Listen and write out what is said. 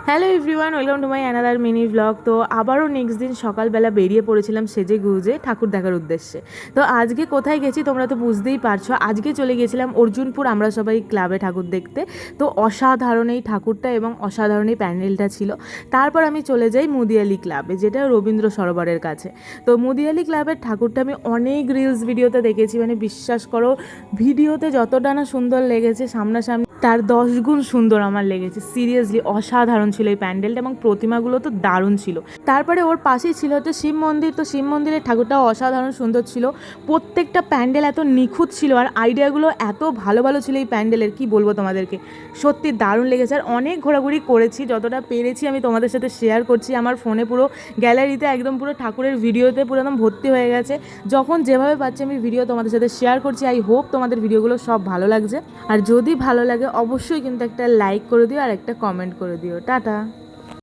Hello everyone, welcome to my another mini blog. তো আবারও next দিন সকালবেলা বেরিয়ে পড়েছিলাম সেজে গুজে ঠাকুর দেখার উদ্দেশ্যে। তো আজকে কোথায় গেছি তোমরা তো বুঝতেই পারছো। আজকে চলে গেছিলাম অর্জুনপুর আমরা সবাই ক্লাবে ঠাকুর দেখতে। তো অসাধারণ এই ঠাকুরটা এবং অসাধারণ এই প্যান্ডেলটা ছিল। তারপর আমি চলে যাই মুদিয়ালি ক্লাবে, যেটা রবীন্দ্র সরোবরের কাছে। তো মুদিয়ালি ক্লাবের ঠাকুরটা আমি অনেক রিলস ভিডিওতে দেখেছি, মানে বিশ্বাস করো ভিডিওতে যতটা না সুন্দর লেগেছে সামনাসামনি তার 10 গুণ সুন্দর আমার লেগেছে। সিরিয়াসলি অসাধারণ ছিল এই প্যান্ডেলটা এবং প্রতিমাগুলো তো দারুণ ছিল। তারপরে ওর পাশেই ছিল হচ্ছে শিব মন্দির। তো শিব মন্দিরের ঠাকুরটাও অসাধারণ সুন্দর ছিল। প্রত্যেকটা প্যান্ডেল এত নিখুঁত ছিল আর আইডিয়াগুলো এত ভালো ভালো ছিল এই প্যান্ডেলের, কি বলবো তোমাদেরকে, সত্যি দারুণ লেগেছে। আর অনেক ঘোরাঘুরি করেছি, যতটা পেরেছি আমি তোমাদের সাথে শেয়ার করছি। আমার ফোনে পুরো গ্যালারিতে একদম পুরো ঠাকুরের ভিডিওতে পুরো একদম ভর্তি হয়ে গেছে। যখন যেভাবে পাচ্ছি আমি ভিডিও তোমাদের সাথে শেয়ার করছি। আই হোপ তোমাদের ভিডিওগুলো সব ভালো লাগছে। আর যদি ভালো লাগে অবশ্যই কিন্তু একটা লাইক করে দিও আর একটা কমেন্ট করে দিও। টাটা।